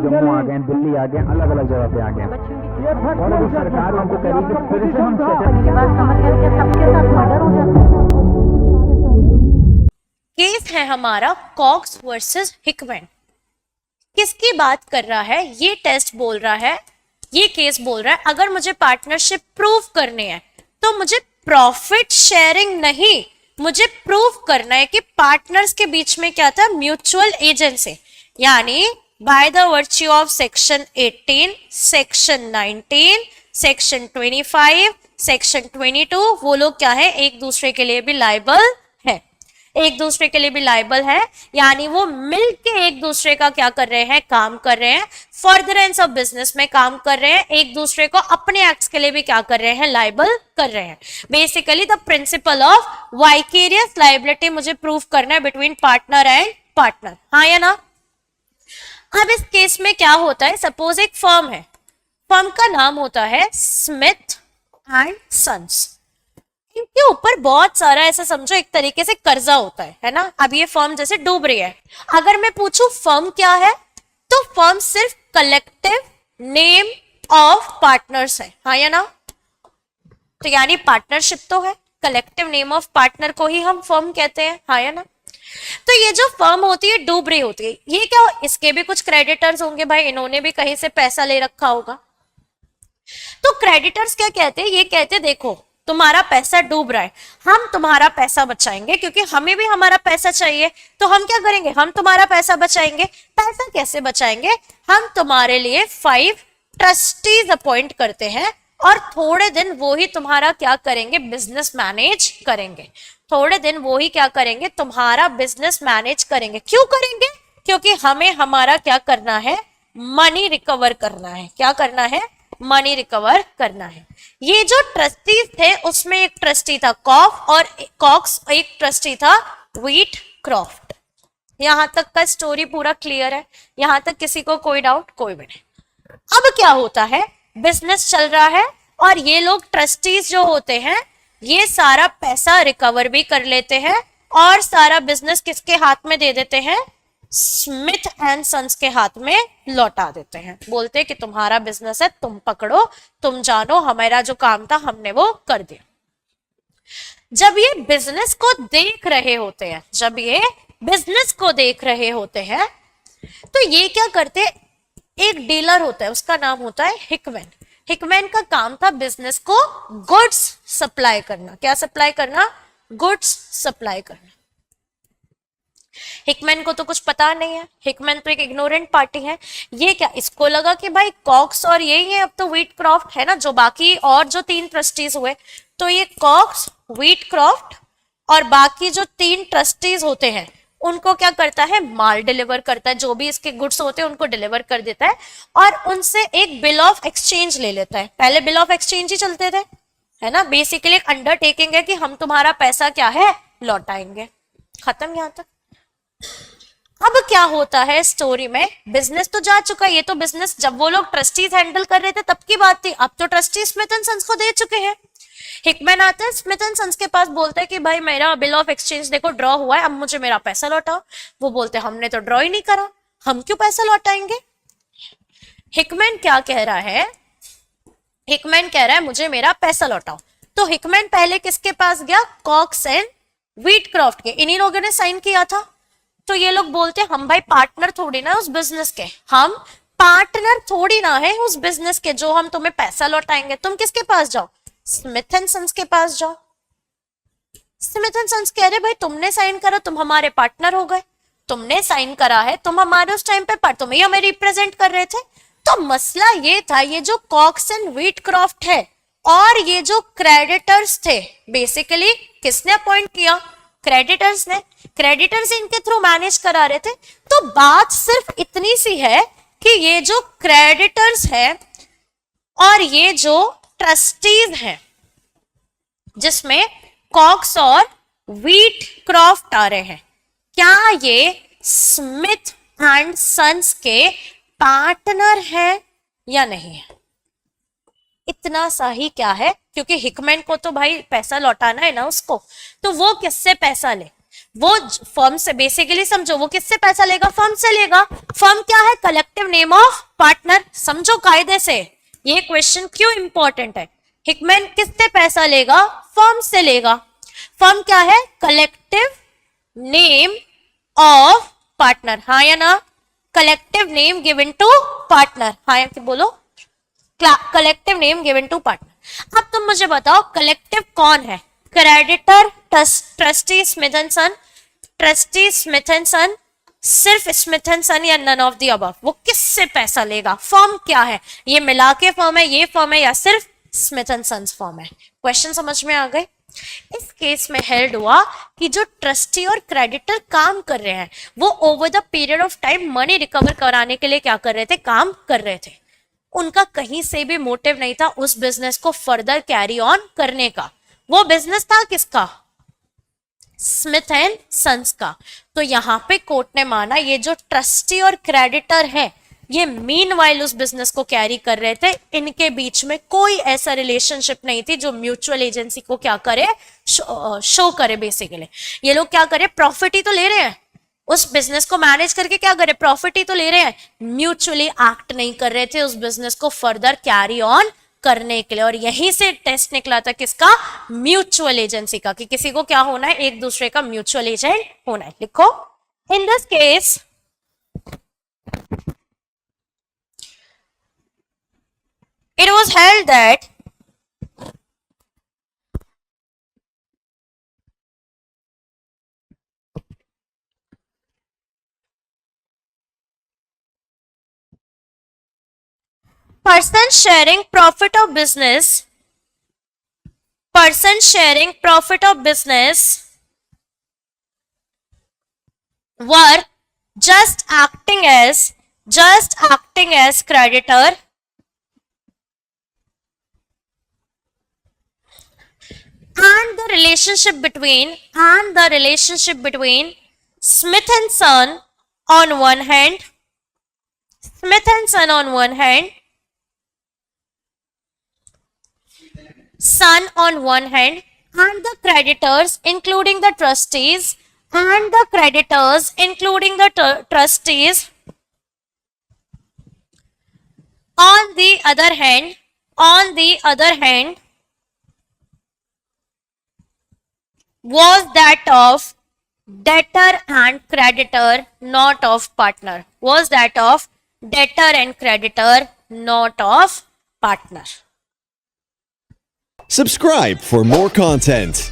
जम्मू आ गए, दिल्ली आ गए, अलग अलग जगह पे आ गए, और अभी सरकार उनको कह रही है कि फिर से हम मेरी बात समझ गए कि सबके साथ मर्डर हो जाता है। केस है हमारा कॉक्स वर्सेस हिकमैन। किसकी बात कर रहा है? ये टेस्ट बोल रहा है, ये केस बोल रहा है अगर मुझे पार्टनरशिप प्रूव करनी है तो मुझे प्रॉफिट शेयरिंग नहीं, मुझे प्रूव करना है कि पार्टनर्स के बीच में क्या था, म्यूचुअल एजेंसी। यानी by the virtue of section 18, section 19, section 25, section 22 वो लोग क्या है, एक दूसरे के लिए भी लायबल है, एक दूसरे के लिए भी लायबल है। यानी वो मिलके एक दूसरे का क्या कर रहे हैं, काम कर रहे हैं, फर्दरेंस ऑफ बिजनेस में काम कर रहे हैं, एक दूसरे को अपने एक्ट्स के लिए भी क्या कर रहे हैं, लायबल कर रहे हैं। Basically the principle of vicarious liability मुझे प्रूव करना है बिटवीन पार्टनर एंड पार्टनर, हाँ या ना। अब इस केस में क्या होता है, सपोज एक फर्म है, फर्म का नाम होता है स्मिथ एंड सन्स। इनके ऊपर बहुत सारा ऐसा समझो एक तरीके से कर्जा होता है ना। अब ये फर्म जैसे डूब रही है, अगर मैं पूछूं फर्म क्या है, तो फर्म सिर्फ कलेक्टिव नेम ऑफ पार्टनर्स है, हाँ या ना। तो यानी पार्टनरशिप तो है, कलेक्टिव नेम ऑफ पार्टनर को ही हम फर्म कहते हैं, हाँ या ना। तो ये जो फर्म होती है डूब रही होती है, ये क्या, इसके भी कुछ क्रेडिटर्स होंगे भाई, इन्होंने भी कहीं से पैसा ले रखा होगा। तो क्रेडिटर्स क्या कहते हैं, ये कहते हैं देखो तुम्हारा पैसा डूब रहा है, हम तुम्हारा पैसा बचाएंगे क्योंकि हमें भी हमारा पैसा चाहिए। तो हम क्या करेंगे, हम तुम्हारा पैसा बचाएंगे। पैसा कैसे बचाएंगे, हम तुम्हारे लिए 5 ट्रस्टीज अपॉइंट करते हैं और थोड़े दिन वो ही तुम्हारा क्या करेंगे, बिजनेस मैनेज करेंगे। थोड़े दिन वो ही क्या करेंगे, तुम्हारा बिजनेस मैनेज करेंगे। क्यों करेंगे, क्योंकि हमें हमारा क्या करना है, मनी रिकवर करना है। क्या करना है, मनी रिकवर करना है। ये जो ट्रस्टीज थे उसमें एक ट्रस्टी था कॉक्स, एक ट्रस्टी था व्हीट क्रॉफ्ट। यहां तक का स्टोरी पूरा क्लियर है, यहां तक किसी को कोई डाउट, कोई भी नहीं। अब क्या होता है, बिजनेस चल रहा है और ये लोग ट्रस्टीज जो होते हैं ये सारा पैसा रिकवर भी कर लेते हैं और सारा बिजनेस किसके हाथ में दे देते हैं, स्मिथ एंड सन्स के हाथ में लौटा देते हैं। बोलते हैं कि तुम्हारा बिजनेस है, तुम पकड़ो, तुम जानो, हमारा जो काम था हमने वो कर दिया। जब ये बिजनेस को देख रहे होते हैं, जब ये बिजनेस को देख रहे होते हैं तो ये क्या करते, एक डीलर होता है उसका नाम होता है हिकमैन। हिकमैन का काम था बिजनेस को गुड्स सप्लाई करना। क्या सप्लाई करना, गुड्स सप्लाई करना। हिकमैन को तो कुछ पता नहीं है, हिकमैन तो एक इग्नोरेंट पार्टी है। ये क्या, इसको लगा कि भाई कॉक्स और यही है, अब तो व्हीट क्रॉफ्ट है ना, जो बाकी और जो 3 ट्रस्टीज हुए, तो ये कॉक्स, व्हीट क्रॉफ्ट और बाकी जो 3 ट्रस्टीज होते हैं उनको क्या करता है, माल डिलीवर करता है, जो भी इसके गुड्स होते हैं उनको डिलीवर कर देता है और उनसे एक बिल ऑफ एक्सचेंज ले लेता है। पहले बिल ऑफ एक्सचेंज ही चलते थे, है ना। बेसिकली एक अंडरटेकिंग है कि हम तुम्हारा पैसा क्या है, लौटाएंगे। खत्म यहां तक। अब क्या होता है स्टोरी में, बिजनेस तो जा चुका है, ये तो बिजनेस जब वो लोग ट्रस्टीज हैंडल कर रहे थे तब की बात थी, अब तो ट्रस्टी स्मिथ एंड सन्स को दे चुके हैं। हिकमैन आता है स्मिथ एंड सन्स के पास, बोलता है कि भाई मेरा बिल ऑफ एक्सचेंज देखो ड्रॉ हुआ है, अब मुझे मेरा पैसा लौटाओ। वो बोलते हैं हमने तो ड्रॉ ही नहीं करा, हम क्यों पैसा लौटाएंगे। हिकमैन क्या कह रहा है, हिकमैन कह रहा है मुझे मेरा पैसा लौटाओ। तो हिकमैन पहले किसके पास गया, कॉक्स एंड व्हीट क्रॉफ्ट के, इन्हीं लोगों ने साइन किया था। तो ये लोग बोलते हैं हम भाई पार्टनर थोड़ी ना उस बिजनेस के, हम पार्टनर थोड़ी ना है उस बिजनेस के जो हम तुम्हें पैसा लौटाएंगे। तुम किसके पास जाओ, स्मिथ एंड सन्स के पास जाओ। स्मिथ एंड सन्स कह रहे भाई तुमने साइन करा, तुम हमारे पार्टनर हो गए, तुमने साइन करा है, तुम हमारे उस टाइम पे तुम ही हमें रिप्रेजेंट कर रहे थे। तो मसला ये था, ये जो कॉक्स एंड व्हीट क्रॉफ्ट है और ये जो क्रेडिटर्स थे, बेसिकली किसने अपॉइंट किया, क्रेडिटर्स ने। क्रेडिटर्स इनके थ्रू मैनेज करा रहे थे। तो बात सिर्फ इतनी सी है कि ये जो क्रेडिटर्स है और ये जो ट्रस्टीज हैं जिसमें कॉक्स और व्हीट क्रॉफ्ट आ रहे हैं, क्या ये स्मिथ एंड सन्स के पार्टनर है या नहीं है। इतना सा ही क्या है, क्योंकि हिकमैन को तो भाई पैसा लौटाना है ना उसको, तो वो किससे पैसा ले, वो फर्म से, बेसिकली समझो, वो किससे पैसा लेगा? फर्म से लेगा। फर्म क्या है? Collective name of partner. समझो कायदे से ये क्वेश्चन क्यों इंपॉर्टेंट है। हिकमैन किससे पैसा लेगा? फर्म से लेगा। फर्म क्या है? कलेक्टिव नेम ऑफ पार्टनर, हाँ या ना? Collective name given to partner, हाँ या कि बोलो? Collective name given to partner. अब तुम मुझे बताओ कलेक्टिव कौन है? Creditor, trustee Smith and son, trustee Smith and son, सिर्फ स्मिथ एंड सन या नन ऑफ द अबव? वो किससे पैसा लेगा? फर्म क्या है? ये मिला के फर्म है, ये फर्म है, या सिर्फ स्मिथ एंड सन्स फर्म है? क्वेश्चन समझ में आ गए? इस केस में हेल्ड हुआ कि जो ट्रस्टी और क्रेडिटर काम कर रहे हैं वो over the period of time money recover कराने के लिए क्या कर रहे थे? काम कर रहे थे। उनका कहीं से भी मोटिव नहीं था उस बिजनेस को फर्दर कैरी ऑन करने का। वो बिजनेस था किसका? स्मिथ एंड सन्स का। तो यहां पे कोर्ट ने माना ये जो ट्रस्टी और क्रेडिटर है ये मीनवाइल उस बिजनेस को कैरी कर रहे थे, इनके बीच में कोई ऐसा रिलेशनशिप नहीं थी जो म्यूचुअल एजेंसी को क्या करे? शो करे। बेसिकली ये लोग क्या करे? प्रॉफिट ही तो ले रहे हैं, उस बिजनेस को मैनेज करके क्या करे? प्रॉफिट ही तो ले रहे हैं। म्यूचुअली एक्ट नहीं कर रहे थे उस बिजनेस को फर्दर कैरी ऑन करने के लिए। और यहीं से टेस्ट निकला था किसका? म्यूचुअल एजेंसी का, कि किसी को क्या होना है? एक दूसरे का म्यूचुअल एजेंट होना है। लिखो, in this case it was held that person sharing profit of business were just acting as creditor and the relationship between Smith and Son on one hand, Son on one hand, and the creditors including the trustees on the other hand was that of debtor and creditor, not of partner. Was that of debtor and creditor, not of partner. Subscribe for more content.